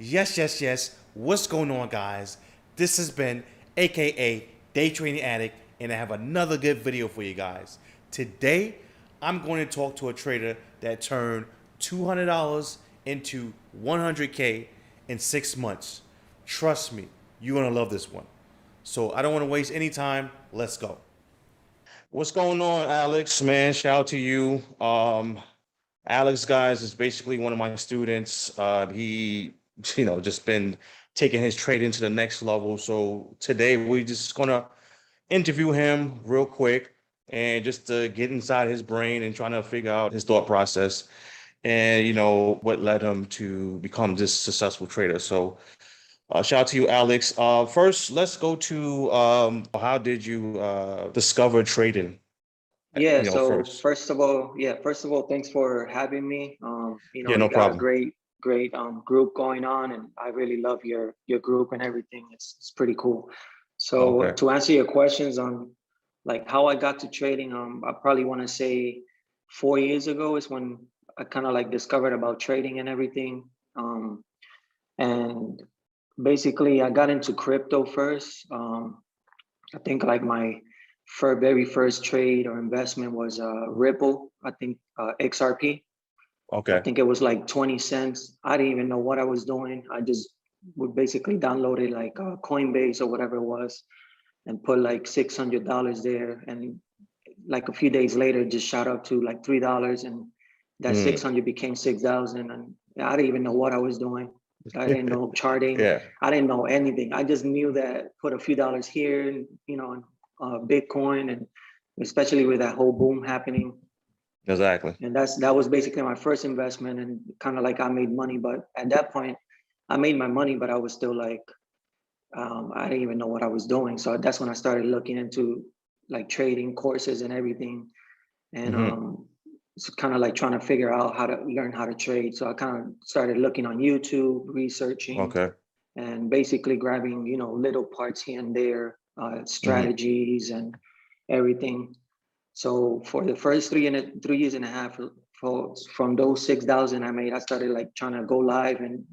Yes. What's going on, guys? This has been AKA Day Trading Addict, and I have another good video for you guys. Today, I'm going to talk to a trader that turned $200 into 100K in 6 months. Trust me, you're going to love this one. So I don't want to waste any time. Let's go. What's going on, Alex? Man, shout out to you. Alex, guys, is basically one of my students. He, just been taking his trading to the next level. So today we're just gonna interview him real quick and just to get inside his brain and trying to figure out his thought process and what led him to become this successful trader. So shout out to you, Alex. First, let's go to how did you discover trading? Yeah, so First. first of all, thanks for having me. Yeah, You no got a problem. great group going on, and I really love your group and everything. It's pretty cool. So Okay. to answer your questions on like how I got to trading, I probably want to say 4 years ago is when I kind of like discovered about trading and everything. And basically I got into crypto first. I think like my very first trade or investment was Ripple. I think XRP. I Okay. think it was like 20 cents. I didn't even know what I was doing. I just would basically download it like Coinbase or whatever it was and put like $600 there. And like a few days later, it just shot up to like $3. And that Mm. 600 became 6,000. And I didn't even know what I was doing. I didn't know charting. Yeah, I didn't know anything. I just knew that put a few dollars here and, Bitcoin, and especially with that whole boom happening. exactly. And that was basically my first investment, and kind of like I made money. But at that point, I made my money, but I was still like, I didn't even know what I was doing. So that's when I started looking into like trading courses and everything. And Hmm. it's kind of like trying to figure out how to learn how to trade. So I kind of started looking on YouTube, researching, Okay. and basically grabbing, little parts here and there, Hmm. strategies and everything. So for the first 3 years and a half, from those 6,000 I made, I started like trying to go live, and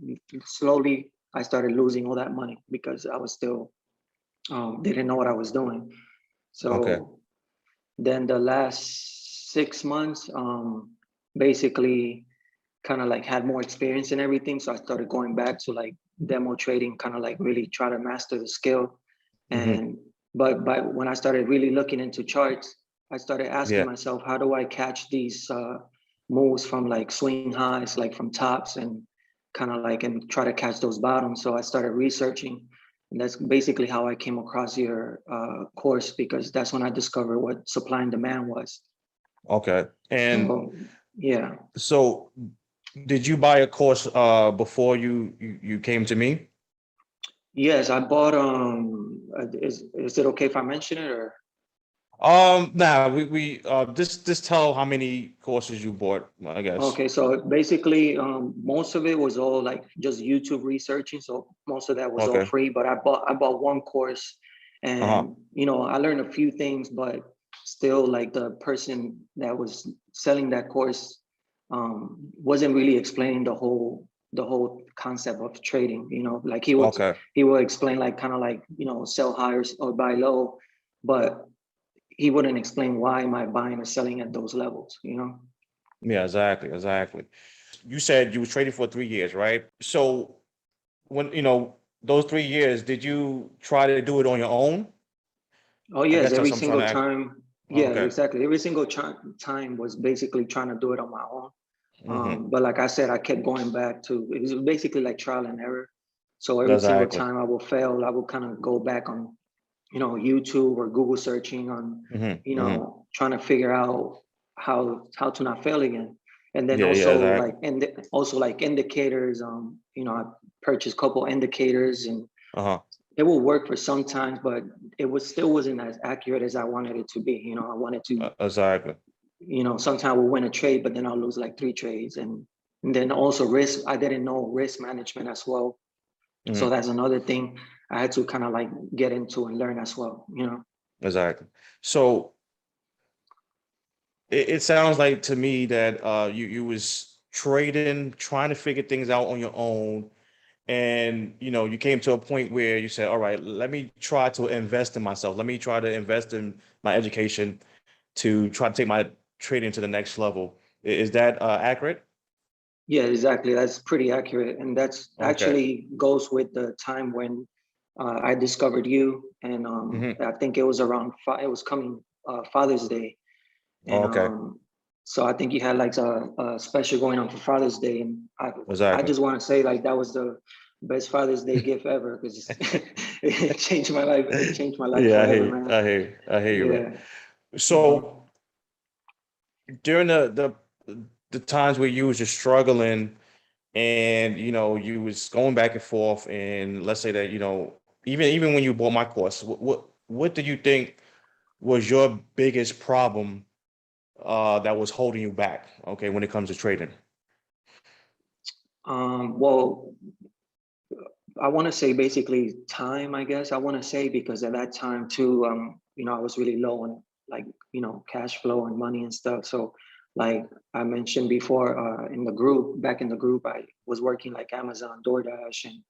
slowly I started losing all that money because I was still didn't know what I was doing. Okay. So then the last 6 months, basically kind of like had more experience and everything. So I started going back to like demo trading, kind of like really try to master the skill. Hmm. And but when I started really looking into charts, I started asking Yeah. myself, how do I catch these moves from like swing highs, like from tops, and kind of like and try to catch those bottoms. So I started researching. And that's basically how I came across your course, because that's when I discovered what supply and demand was. Okay. And So yeah. so did you buy a course before you came to me? Yes, I bought is it okay if I mention it, or Nah, we just tell how many courses you bought, I guess. okay, so basically most of it was all like just YouTube researching, so most of that was all Okay. free, but I bought one course, Uh-huh. and I learned a few things, but still like the person that was selling that course wasn't really explaining the whole concept of trading. Like Okay. he would explain like kind of like sell high or buy low, but he wouldn't explain why am I buying or selling at those levels. Yeah, exactly. You said you was trading for 3 years, right? So when those 3 years, did you try to do it on your own? Oh I yes, guess every that's what I'm trying single to ask. time. Yeah, Okay. exactly. Every single time was basically trying to do it on my own. Hmm. But like I said, I kept going back to it was basically like trial and error. So every single Exactly. time I will fail, I will kind of go back on YouTube or Google searching on Hmm. trying to figure out how to not fail again. And then Yeah, also exactly. like also like indicators. I purchased a couple indicators, and Uh-huh. it will work for some times, but it was still wasn't as accurate as I wanted it to be. I wanted to, Exactly. sometimes we'll win a trade, but then I'll lose like three trades. And then also risk, I didn't know risk management as well. So Hmm. that's another thing I had to kind of like get into and learn as well. Exactly. So it sounds like to me that you was trading, trying to figure things out on your own, and you came to a point where you said, all right, let me try to invest in myself. Let me try to invest in my education to try to take my trading to the next level. Is that accurate? Yeah, exactly. That's pretty accurate, and that's Okay. actually goes with the time when I discovered you, and Hmm. I think it was around it was coming Father's Day, and Okay. so I think you had like a special going on for Father's Day, and I Exactly. just want to say like that was the best Father's Day gift ever because it changed my life. It changed my life Yeah, I hear forever, you. man. I hear you. I hear you, man. Yeah. Hmm. So during the times where you was just struggling and you was going back and forth, and let's say that even when you bought my course, what do you think was your biggest problem that was holding you back, okay, when it comes to trading? Well, I want to say basically time, I guess. I want to say because at that time too, I was really low on like, cash flow and money and stuff. So like I mentioned before, in the group, back in the group, I was working like Amazon, DoorDash, and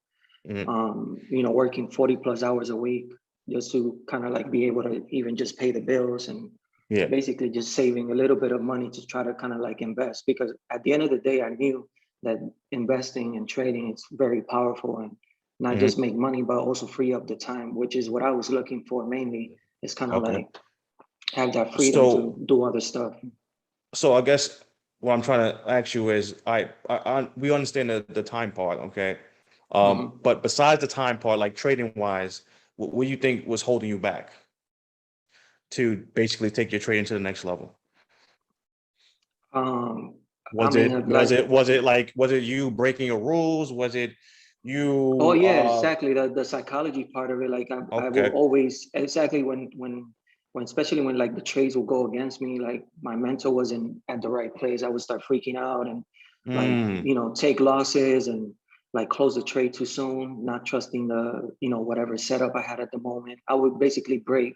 Hmm. working 40 plus hours a week just to kind of like be able to even just pay the bills and Yeah. basically just saving a little bit of money to try to kind of like invest. Because at the end of the day, I knew that investing and trading is very powerful and not just Hmm. make money, but also free up the time, which is what I was looking for mainly. Is kind of Okay. like have that freedom to So do other stuff. I guess what I'm trying to ask you is, we understand the time part, okay? Mhm. But besides the time part, like trading wise, what do you think was holding you back to basically take your trading to the next level? Um, I Was mean, it was like, it was it like was it you breaking your rules? Was it oh you yeah, exactly. The psychology part of it, like I will okay. always exactly when especially when like the trades will go against me, like my mental wasn't at the right place. I would start freaking out and like, Mm, take losses and like close the trade too soon, not trusting the, whatever setup I had at the moment. I would basically break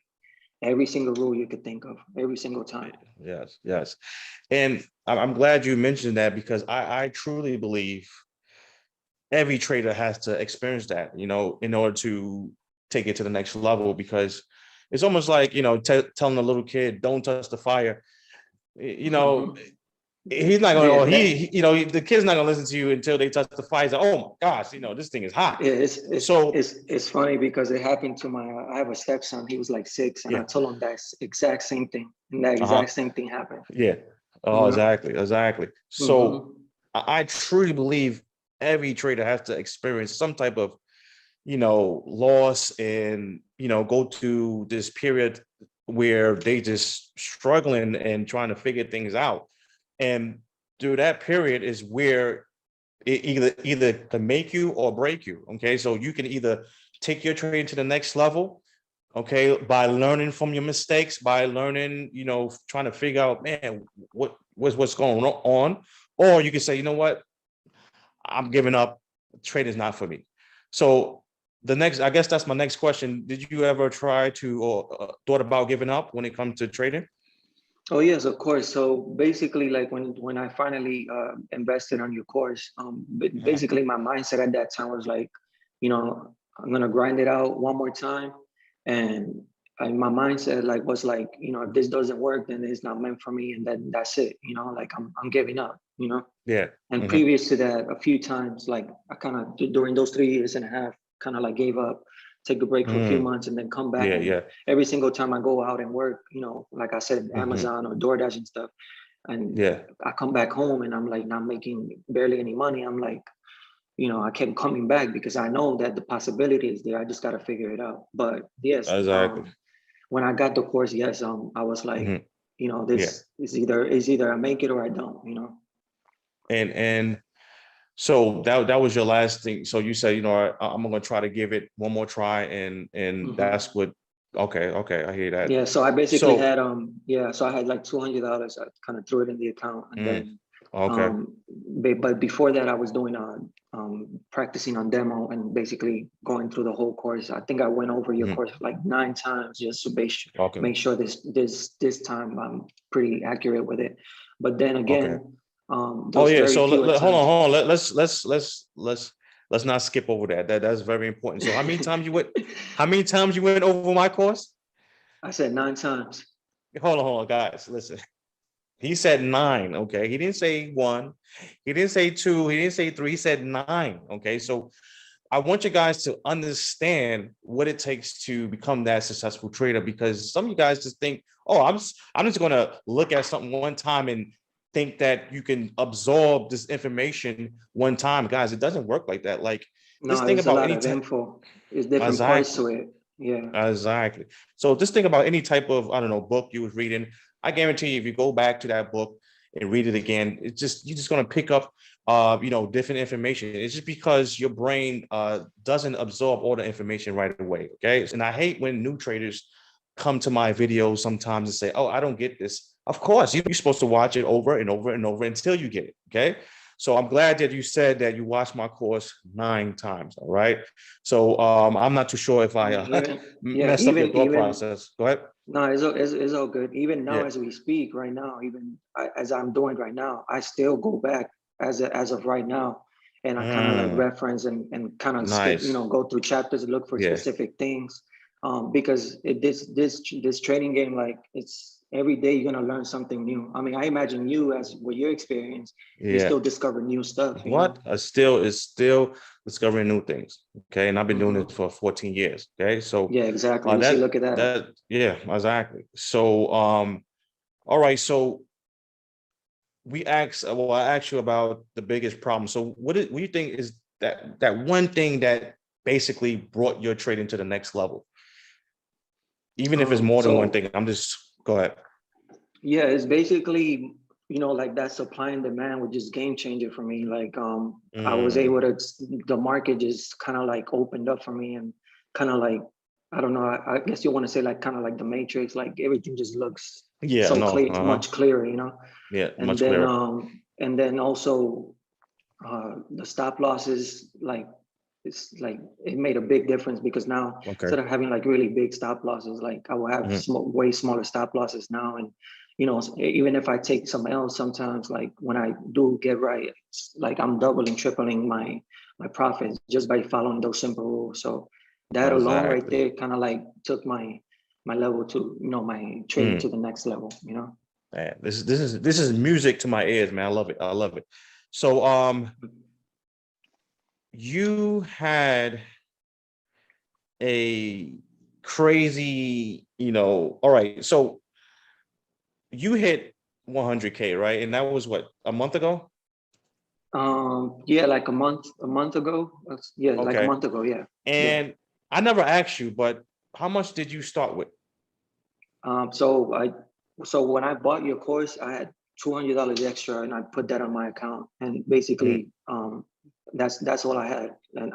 every single rule you could think of every single time. yes, yes. And I'm glad you mentioned that because I truly believe every trader has to experience that, in order to take it to the next level, because it's almost like, telling a little kid, don't touch the fire. You know, Hmm. he's not going to, Yeah, or the kid's not going to listen to you until they touch the fire. He's like, oh my gosh, this thing is hot. yeah, So, it's funny because it happened to I have a stepson. He was like 6, and I yeah. told him that exact same thing, and that Uh-huh. exact same thing happened. Yeah. You Oh, know. exactly. Exactly. So Hmm. I truly believe every trader has to experience some type of loss, and go to this period where they just struggling and trying to figure things out. And through that period is where it either can make you or break you. Okay, so you can either take your trade to the next level, okay, by learning from your mistakes, by learning, trying to figure out, man, what's going on, or you can say, you know what, I'm giving up. Trade is not for me. So I guess that's my next question. Did you ever try to or thought about giving up when it comes to trading? Oh yes, of course. So basically, like when I finally invested on your course, Uh-huh. basically my mindset at that time was like, I'm gonna grind it out one more time, and my mindset like was like, if this doesn't work, then it's not meant for me, and then that's it. Like I'm giving up. Yeah. And Hmm. previous to that, a few times, like I kind of during those 3 years and a half, kind of like gave up, take a break for a few Mm. months, and then come back. Yeah. And Yeah. every single time I go out and work, like I said, Hmm. Amazon or DoorDash and stuff, and Yeah. I come back home and I'm like not making barely any money. I'm like, I kept coming back because I know that the possibility is there. I just got to figure it out. But yes, Exactly. when I got the course, yes, I was like, Hmm. Yeah. this is either I make it or I don't. And so that was your last thing. So you said, I'm gonna try to give it one more try, and Hmm. that's what. Okay. Okay. I hear that. Yeah, so I basically So. had so I had like $200. I kind of threw it in the account, and Mm, then okay. um but before that I was doing practicing on demo and basically going through the whole course. I think I went over your Mhm. course like 9 times just to Okay. make sure this time I'm pretty accurate with it. But then Okay. again, Oh those yeah. very So few hold on, attempts. hold on. Let's Let's not skip over that. That's very important. So how many times you went? How many times you went over my course? I said 9 times. Hold on, guys. Listen. He said 9. Okay. He didn't say 1. He didn't say 2. He didn't say 3. He said 9. Okay. So I want you guys to understand what it takes to become that successful trader, because some of you guys just think, oh, I'm just going to look at something one time and think that you can absorb this information one time. Guys, it doesn't work like that. Like, just No, think it's a about lot any of type. info. It's different parts Exactly. to it. Yeah. Exactly. So just think about any type of, I don't know, book you was reading. I guarantee you, if you go back to that book and read it again, you're just going to pick up, different information. It's just because your brain doesn't absorb all the information right away. Okay. And I hate when new traders come to my videos sometimes and say, oh, I don't get this. Of course, you're supposed to watch it over and over and over until you get it. Okay. So I'm glad that you said that you watched my course 9 times. All right. So I'm not too sure if I Even yeah, messed up your thought process. Go ahead. no, it's all good. Even now, Yeah. as we speak, right now, as I'm doing right now, I still go back as of right now, and I kind of like Mm, reference and kind of skip, nice. go through chapters, look for Yeah. specific things, because this trading game, like it's every day you're gonna learn something new. I mean, I imagine you as with your experience, you Yeah. still discover new stuff, What? I still is still discovering new things. Okay. And I've been doing hmm this for 14 years. Okay. So Yeah, exactly. You see, that look at that. yeah, exactly. So all right. So I asked you about the biggest problem. So what do you think is that one thing that basically brought your trading to the next level? Even if it's more than one So thing, I'm just go ahead. yeah, it's basically, like that supply and demand was just game changer for me. Like, I was able Mm, to, the market just kind of like opened up for me and kind of like, I don't know, I guess you want to say like kind of like the Matrix, like everything just looks yeah, so no, clear, much clearer. yeah, And much then, clearer. also, the stop losses, like, it's like it made a big difference because now Okay. instead of having like really big stop losses, like I will have Mhm. way smaller stop losses now. And even if I take some L's sometimes, like when I do get right, it's like I'm doubling, tripling my profits just by following those simple rules. So that alone right Exactly. there kind of like took my level to my trading to Mm. the next level. Man, this is music to my ears, man. I love it. I love it. So you had a crazy, all right. So you hit 100K, right? And that was what, a month ago? Yeah, like a month ago. Yeah, like a Okay. month ago. Yeah, yeah. And I never asked you, but how much did you start with? So when I bought your course, I had $200 extra, and I put that on my account. And Mhm. basically, that's all I had. And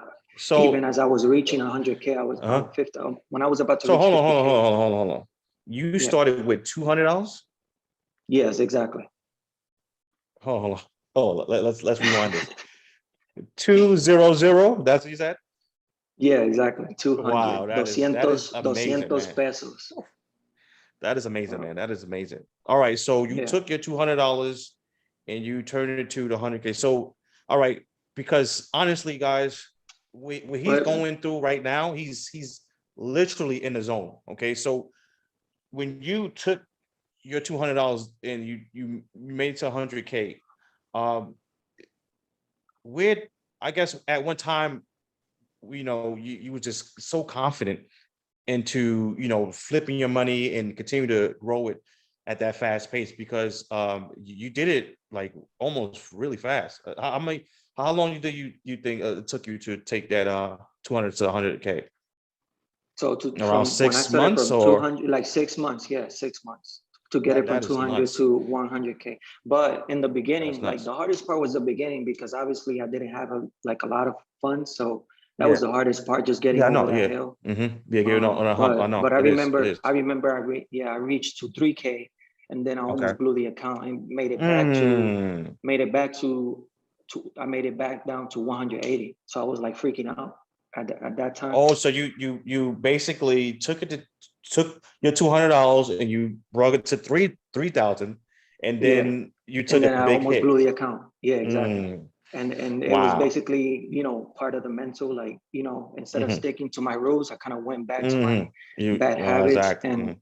even So, as I was reaching 100K, I was uh-huh. 50. When I was about to So reach hold on, hold on, hold 50K. on, hold on, hold on. You Yeah. started with $200? Yes, exactly. Hold on. Oh, let's rewind this. 200. That's what you said? Yeah, exactly. 200. Wow, that is amazing, Doscientos man. pesos. That is amazing, Uh, man. That is amazing. All right, so you yeah. took your $200 and you turned it to the 100K. So, all right, because honestly, guys, what he's But going through right now, he's literally in the zone. Okay, so when you took your $200 and you made it to 100K, um, where I guess at one time, you were just so confident into flipping your money and continue to grow it at that fast pace because you did it like almost really fast. How long do you think it took you to take that 200 to 100K? so Around from when I six started months from or 200, like 6 months, yeah, 6 months to get that it from that is 200 nuts. to 100K. But in the That's beginning, like nuts. the hardest part was the beginning because obviously I didn't have a lot of funds. So that was Yeah. the hardest part, just getting Yeah, I over know. that Yeah. hill. Yeah, getting on a hump. I But know. I It is. It remember, is. I reached to 3K, and then I Okay. almost blew the account and Mm. made it back I made it back down to 180. So I was like freaking out at that time. Oh, so you basically took your $200 and you brought it to 3,000, and Yeah. then you And took then a I big almost hit. blew the account. Yeah, exactly. Mm. and it was Wow. basically, part of the mental, like, instead of Hmm. sticking to my rules, I kind of went back to my Hmm. You bad habits exactly. and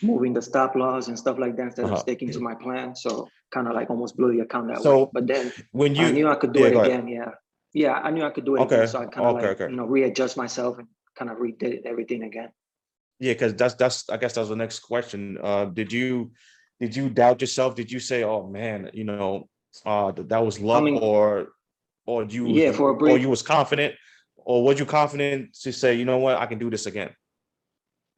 moving the stop loss and stuff like that instead of Uh-huh. sticking to Yeah. my plan. So kind of like almost blew the account that way. So But then when I you, knew I could do yeah, it go ahead. again. Yeah. Yeah, I knew I could do it again. Okay. So I kind of Okay. like, Okay. readjust myself and kind of redid everything again. Yeah, because that's I guess that was the next question. Did you doubt yourself? Did you say, "Oh man, that was I luck," mean, or you yeah, for a or brief, you was confident, or was you confident to say, "You know what, I can do this again"?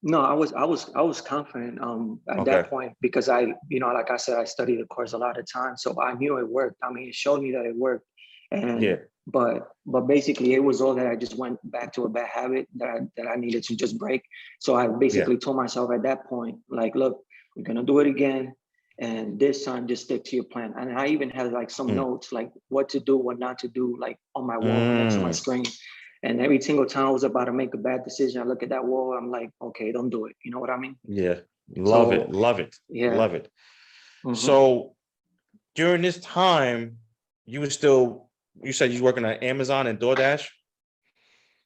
no, I was confident at Okay. that point because like I said, I studied the course a lot of times, so I knew it worked. I mean, it showed me that it worked, and Yeah. but basically, it was all that I just went back to a bad habit that I needed to just break. So I Yeah. basically told myself at that point, like, look, we're gonna do it again, and this time just stick to your plan. And I even had like some Mm. notes, like what to do, what not to do, like on my wall next to my Mm. screen. And every single time I was about to make a bad decision, I look at that wall, I'm like, okay, don't do it. You know what I mean? Yeah. Love it. So Love it. yeah. Love it. Hmm. So during this time, you were still, you said you was working at Amazon and DoorDash.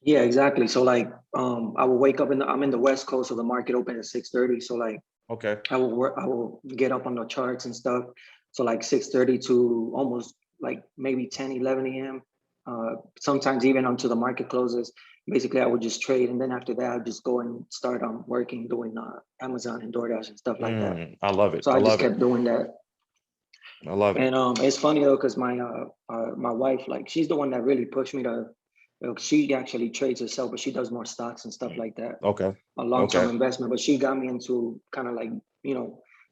Yeah, exactly. So like I will wake up I'm in the West Coast, so the market opens at 6:30. So like Okay. I will get up on the charts and stuff. So like 6:30 to almost like maybe 10, 11 a.m. Sometimes even until the market closes. Basically, I would just trade, and then after that, I'd just go and start working, doing Amazon and DoorDash and stuff like that. I love it. So I I just love it. kept doing that. I love it. And it's funny though, because my wife, like, she's the one that really pushed me to. She actually trades herself, but she does more stocks and stuff like that, Okay. a long-term Okay. investment. But she got me into kind of like,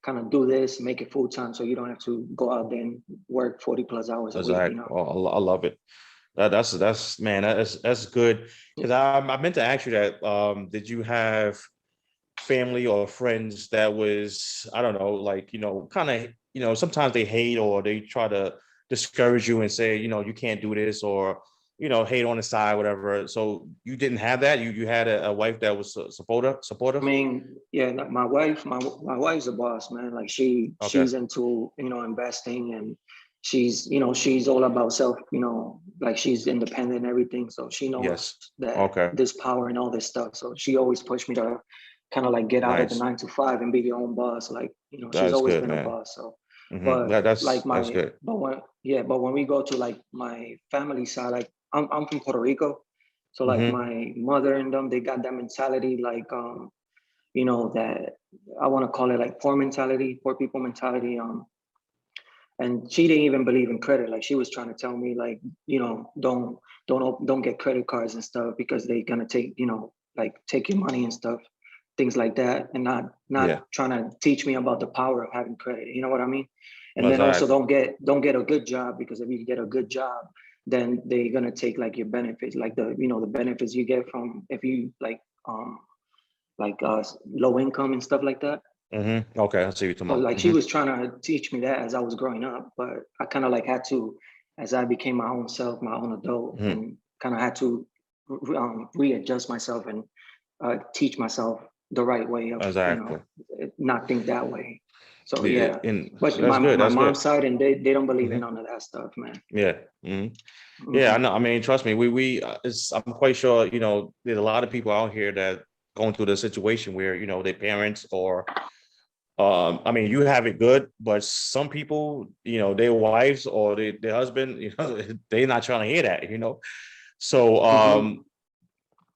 kind of do this, make it full time, so you don't have to go out there and work 40 plus hours a week. Exactly. Oh, I love it. That's man, that's good. Because I meant to ask you that. Did you have family or friends that was, I don't know, like, kind of, sometimes they hate or they try to discourage you and say, you can't do this, or, hate on the side, whatever. So you didn't have that. You had a wife that was I supportive. mean, yeah, my wife's a boss, man. Like Okay. she's into, investing, and she's all about self, like she's independent and everything. So she knows Yes. that Okay. this power and all this stuff. So she always pushed me to kind of like get out of the Nice. 9 to 5 and be your own boss. Like, she's That's always good, been a man. boss. So, Hmm. but like That's good. but when we go to like my family side, like I'm from Puerto Rico. So like Hmm. my mother and them, they got that mentality, like that I want to call it like poor mentality, poor people mentality. And she didn't even believe in credit. Like she was trying to tell me, like, don't get credit cards and stuff because they're gonna take, like take your money and stuff, things like that, and not Yeah. trying to teach me about the power of having credit. You know what I mean? And then also Exactly. don't get a good job, because if you get a good job, then they're gonna take like your benefits, like the benefits you get from if you like low income and stuff like that. Okay. I see what you're So talking like about. she was trying to teach me that as I was growing up, but I kind of like had to, as I became my own self, my own adult, Hmm. and kind of had to readjust myself and teach myself the right way of, Exactly. not think that way. So Yeah, yeah, and but so that's good. my That's good. mom's side, and they don't believe in Hmm. none of that stuff, man. Yeah. Hmm. Yeah, I Hmm. know. I mean, trust me, I'm quite sure, there's a lot of people out here that going through the situation where, their parents or, I mean, you have it good, but some people, their wives or their husband, they're not trying to hear that. So, Hmm.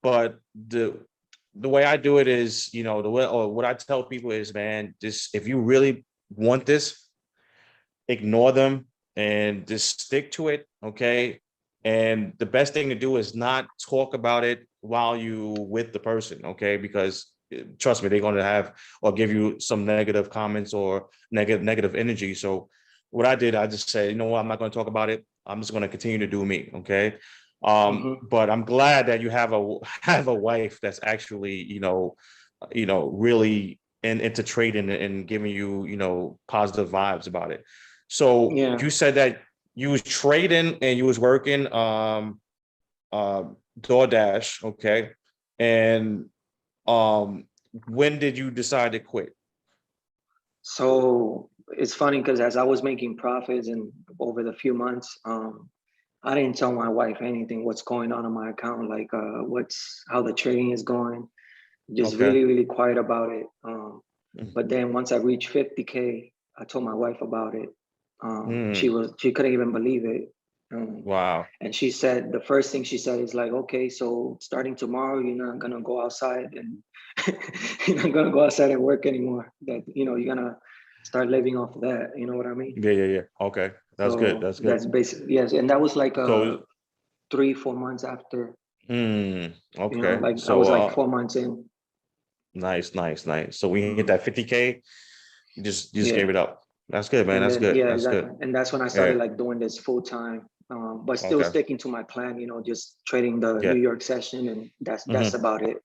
but the way I do it is, the way, or what I tell people is, man, just if you really want this, ignore them and just stick to it. Okay. And the best thing to do is not talk about it while you with the person. Okay. Because trust me, they're going to have or give you some negative comments or negative energy. So what I did, I just said, you know what, I'm not going to talk about it. I'm just going to continue to do me. Okay. Hmm. But I'm glad that you have a have a wife that's actually, really into trading and giving you, positive vibes about it. So Yeah. you said that you was trading and you was working uh DoorDash, okay? And um when did you decide to quit? So it's funny because as I was making profits and over the few months, I didn't tell my wife anything, what's going on my account, like how the trading is going. Just Okay. really, really quiet about it. Mm. But then once I reached 50K, I told my wife about it. Mm. She couldn't even believe it. Um, Wow. and she said the first thing she said is like, okay, so starting tomorrow, you're not gonna go outside and you're not gonna go outside and work anymore. That you're gonna start living off of that. You know what I mean? Yeah, yeah, yeah. Okay. That's good. So That's good. that's basically, yes, and that was like So, 3, 4 months after. okay. Like I So, was like 4 months in. nice, nice, nice. So we hit Mhm. that 50K. You just Yeah. gave it up. That's good, man. And That's then good. yeah, That's good. exactly. And that's when I Yeah. started like doing this full time, but still Okay. sticking to my plan. Just trading the Yeah. New York session, and that's Hmm. about it.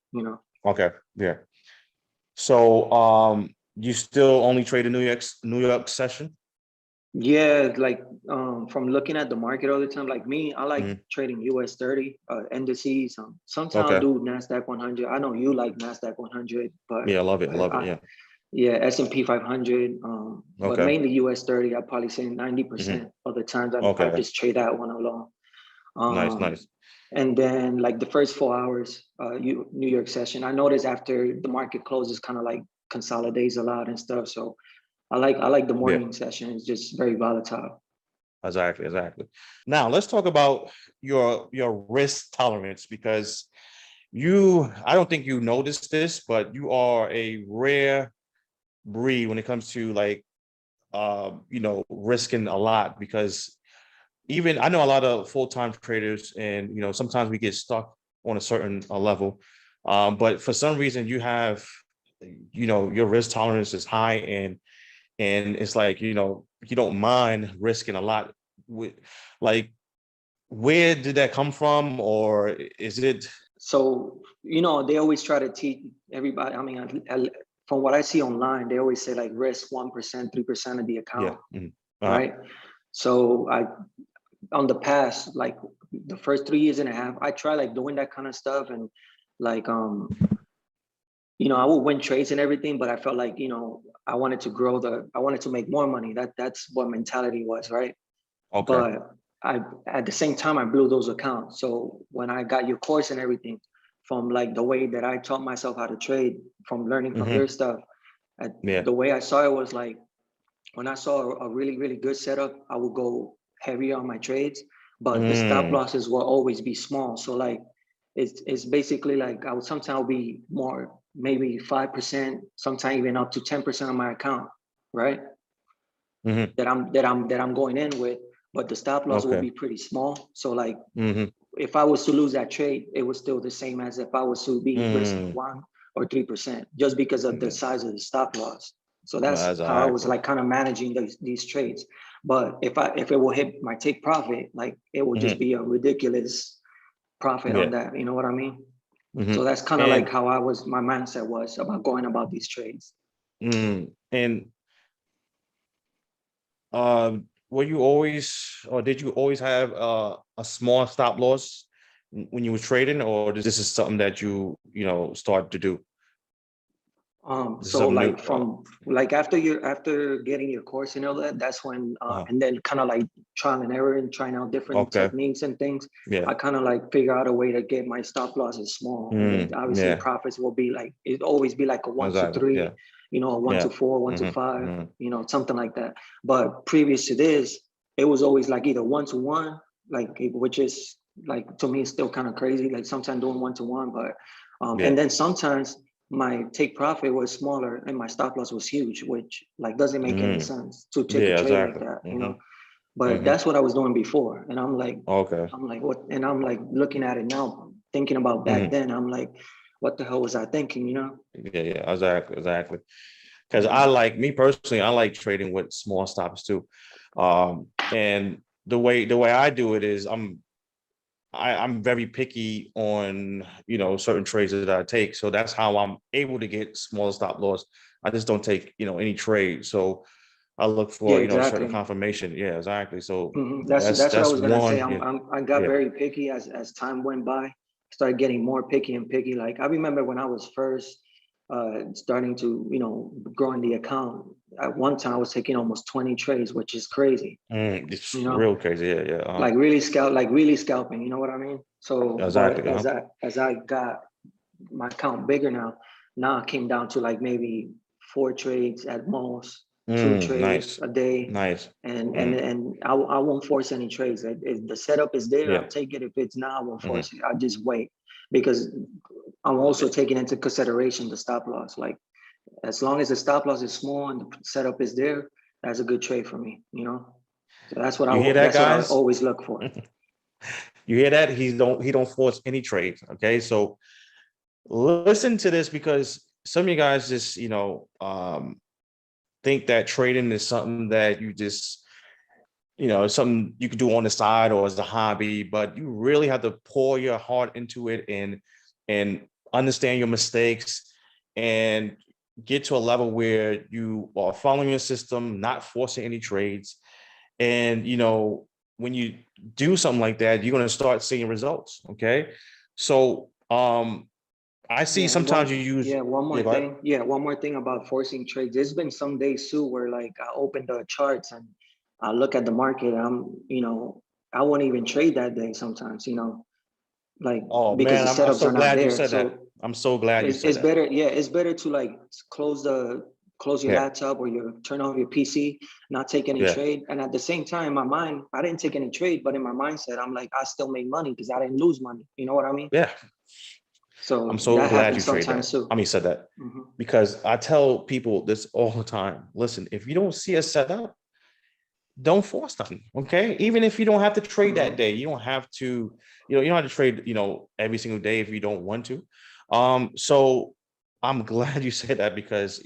Okay. Yeah. So, you still only trade the New York session? Yeah, like from looking at the market all the time, like me, I like Hmm. trading US30 indices. Sometimes I'll Okay. do Nasdaq 100. I know you like Nasdaq 100, but Yeah, I love it. I love it. I, Yeah. yeah, S&P 500, but Okay. mainly US30. I probably say Hmm. 90% of the times I Okay. just trade that one alone. Nice, Um, nice. and then like the first 4 hours, New York session, I noticed after the market closes, kind of like consolidates a lot and stuff. So I like the Yeah. morning session. It's just very volatile. Exactly, exactly. Now let's talk about your risk tolerance because I don't think you noticed this, but you are a rare breed when it comes to like risking a lot because even I know a lot of full-time traders and sometimes we get stuck on a certain level. But for some reason you have your risk tolerance is high and it's like you don't mind risking a lot with like where did that come from or is it So they always try to teach everybody. I mean, from what I see online, they always say like risk 1%, 3% of the yeah account, uh right? So I on the past, like the first 3 years and a half, I tried like doing that kind of stuff and like I would win trades and everything, but I felt like, I wanted to make more money. That's what mentality was, right? okay But I at the same time I blew those accounts. So when I got your course and everything, from like the way that I taught myself how to trade, from learning from hmm your stuff, yeah the way I saw it was like when I saw a really, really good setup, I would go heavier on my trades, but the stop mm, losses will always be small. So like it's basically like I would sometimes be more maybe 5%, sometimes even up to 10% of my account, right? hmm That I'm going in with, but the stop loss will okay be pretty small. So like hmm if I was to lose that trade, it was still the same as if I was to be risking mm, 1 or 3% just because of the yeah size of the stop loss. So that's how I was exactly like kind of managing these trades. But if it will hit my take profit, like it will just hmm be a ridiculous profit on yeah that. You know what I mean? hmm So that's kind of like and how my mindset was about going about these trades. and were you always or did you always have a small stop loss when you were trading or this is something that started to do. This is So something new. like from like after getting your course and all that, that's when Uh-huh. and then kind of like trial and error and trying out different Okay. techniques and things. Yeah. I kind of like figure out a way to get my stop losses small, and then obviously Yeah. profits will be like it always be like a one to Exactly. Yeah. three, a one Yeah. to four, one to Hmm. five, Hmm. something like that. But previous to this, it was always like either 1 to 1, which is like to me it's still kind of crazy. Like sometimes doing 1 to 1, but Yeah. and then sometimes my take profit was smaller and my stop loss was huge, which like doesn't make any Hmm. sense to take a Yeah. trade like Exactly. that. But Hmm. that's what I was doing before. And Okay. I'm like, what? And I'm like looking at it now, thinking about back Hmm. then. I'm like, what the hell was I thinking? Yeah. Yeah. Exactly. Exactly. Because I Mhm. like me personally, I like trading with small stops too. And the way I do it is I'm very picky on certain trades that I take, so that's how I'm able to get small stop loss. I just don't take any trade, so I look Yeah, for certain exactly. confirmation. Yeah, exactly. So That's that's that's what I that's was gonna say. one. Yeah, I got yeah. very picky as time went by. Started getting more picky and picky. Like I remember when I was first starting to, growing the account. At one time, I was taking almost 20 trades, which is crazy. It's You know, real crazy. Yeah, yeah. like really scalping. You know what I mean? So, but Exactly. as I got my account bigger now it came down to like maybe 4 trades at most, 2 trades Nice, a day, nice. and I won't force any trades. If the setup is there, Yeah. I'll take it. If it's not, I won't hmm force it. I'll just wait, because I'm also taking into consideration the stop loss. Like, as long as the stop loss is small and the setup is there, that's a good trade for me. So You hear that, that's what I guys? always look for. You hear that? He don't force any trades. Okay, so listen to this, because some of you guys just think that trading is something that you just it's something you could do on the side or as a hobby, but you really have to pour your heart into it and understand your mistakes and get to a level where you are following your system, not forcing any trades. And when you do something like that, you're going to start seeing results. Okay. So I see Yeah, and sometimes you use, one yeah, more go ahead. thing. Yeah, one more thing about forcing trades. There's been some days too where like I open the charts and I look at the market. I won't even trade that day sometimes. Like, Oh because man, the I'm setups so are not glad you there. said that. So I'm so glad you said it's that. better. Yeah, it's better to like close your Yeah. laptop or your turn off your PC, not take any Yeah. trade. And at the same time, in my mind, I didn't take any trade, but in my mindset, I'm like, I still made money because I didn't lose money. You know what I mean? Yeah. I'm So so that glad you happens trade sometimes that. too. I mean, said that, Hmm. because I tell people this all the time. Listen, if you don't see a setup, don't force nothing. Okay. Even if you don't have to trade that Hmm. day, you don't have to, you don't have to trade, every single day if you don't want to. So I'm glad you said that, because,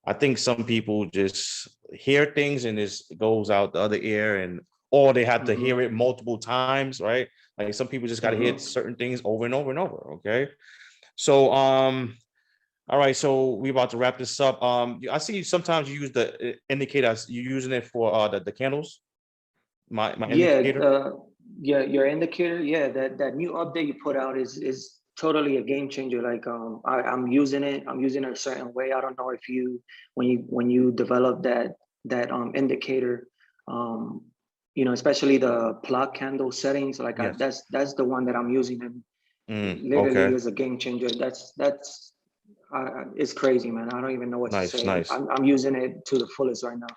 I think some people just hear things and it goes out the other ear, or they have to hear Hmm. it multiple times, right? Like some people just got to hear Hmm. certain things over and over and over. Okay. So, all right, so we're about to wrap this up. I see sometimes you use the indicators. You're using it for the candles, my Yeah, indicator. your indicator. Yeah, that new update you put out is totally a game changer. Like, I'm using it. I'm using it a certain way. I don't know if when you develop that indicator, um, especially the plug candle settings. Like, Yes. that's the one that I'm using, and literally Okay. is a game changer. That's it's crazy, man. I don't even know what to Nice, say. nice. I'm using it to the fullest right now.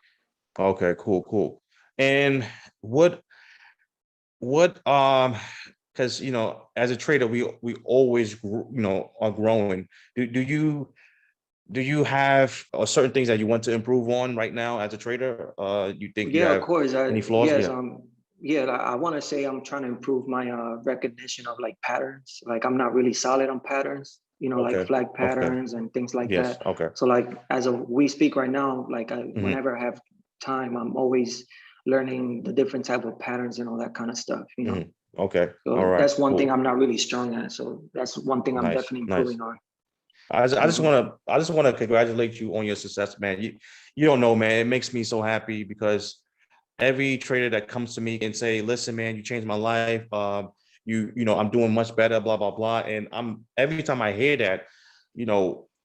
Okay, cool, cool. And what because as a trader, we always are growing. Do you have certain things that you want to improve on right now as a trader? You think you Yeah, of have course. any flaws? Yes. Yeah. Yeah. I want to say I'm trying to improve my recognition of like patterns. Like, I'm not really solid on patterns. Like Okay. flag Okay. patterns and things like Yes. that. Okay. So like, as of we speak right now, like hmm whenever I have time, I'm always learning the different type of patterns and all that kind of stuff. hmm Okay. All So right. that's one thing Cool. I'm not really strong at. So that's one thing I'm Nice. definitely Nice. improving on. I just Hmm. want to congratulate you on your success, man. You don't know, man. It makes me so happy, because every trader that comes to me and say, "Listen, man, you changed my life. I'm doing much better." Blah blah blah. And every time I hear that,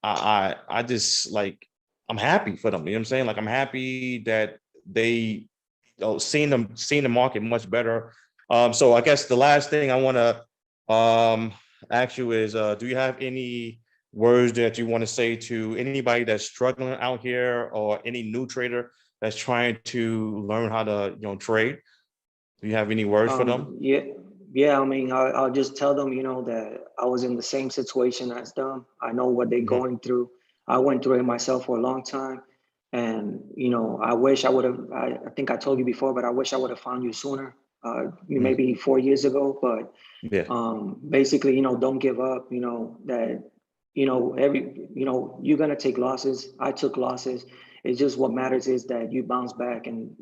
I just like I'm happy for them. You know what I'm saying? Like I'm happy that they seeing the market much better. So I guess the last thing I want to ask you is, do you have any words that you want to say to anybody that's struggling out here, or any new trader that's trying to learn how to trade? Do you have any words for them? Yeah, yeah. I mean, I'll just tell them, that I was in the same situation as them. I know what they're Mhm. going through. I went through it myself for a long time, and I wish I would have. I think I told you before, but I wish I would have found you sooner. Mhm. Maybe 4 years ago. But Yeah. basically, don't give up. That you're gonna take losses. I took losses. It's just what matters is that you bounce back and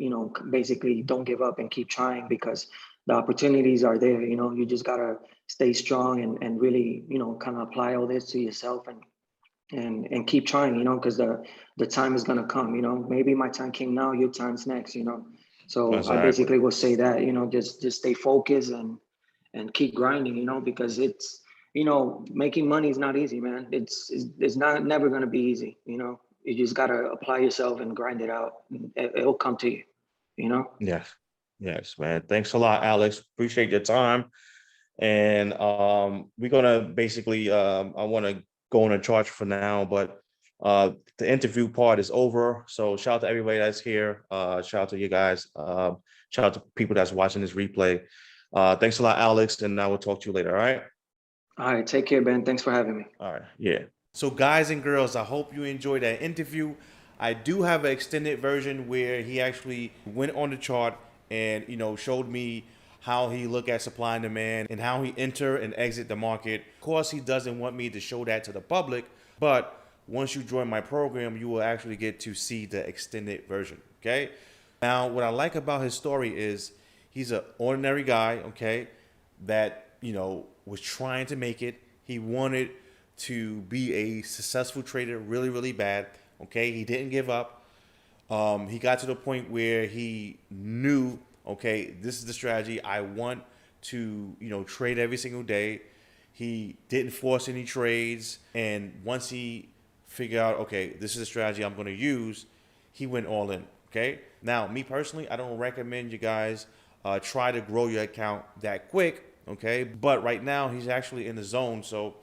basically don't give up and keep trying, because the opportunities are there. You just gotta stay strong and really kind of apply all this to yourself and keep trying. Because the time is gonna come. Maybe my time came now, your time's next. So I Exactly. basically will say that just stay focused and keep grinding. Because it's making money is not easy, man. It's not never gonna be easy. You just gotta apply yourself and grind it out. And it'll come to you. You know. Yes. Yes, man. Thanks a lot, Alex. Appreciate your time. And we're gonna basically I want to go on a charge for now, but the interview part is over. So shout out to everybody that's here. Shout out to you guys. Shout out to people that's watching this replay. Thanks a lot, Alex, and I will talk to you later. All right. All right. Take care, Ben. Thanks for having me. All right. Yeah. So guys and girls, I hope you enjoyed that interview. I do have an extended version where he actually went on the chart and showed me how he look at supply and demand and how he enter and exit the market. Of course, he doesn't want me to show that to the public, but once you join my program, you will actually get to see the extended version. Okay. Now, what I like about his story is he's an ordinary guy. Okay, that was trying to make it. He wanted to be a successful trader really, really bad. Okay, he didn't give up. He got to the point where he knew, okay, this is the strategy. I want to, trade every single day. He didn't force any trades. And once he figured out, okay, this is the strategy I'm going to use, he went all in. Okay. Now, me personally, I don't recommend you guys try to grow your account that quick. Okay. But right now, he's actually in the zone. So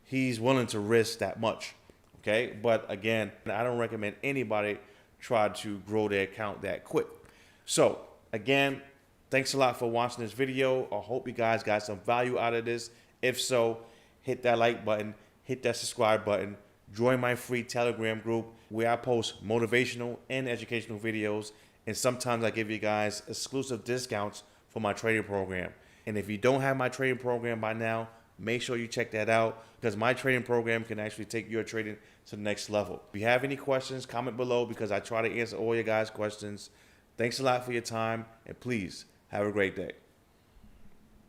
he's willing to risk that much. Okay. But again, I don't recommend anybody try to grow their account that quick. So again, thanks a lot for watching this video. I hope you guys got some value out of this. If so, hit that like button, hit that subscribe button, join my free Telegram group where I post motivational and educational videos. And sometimes I give you guys exclusive discounts for my trading program. And if you don't have my trading program by now, make sure you check that out because my trading program can actually take your trading to the next level. If you have any questions, comment below because I try to answer all your guys' questions. Thanks a lot for your time and please have a great day.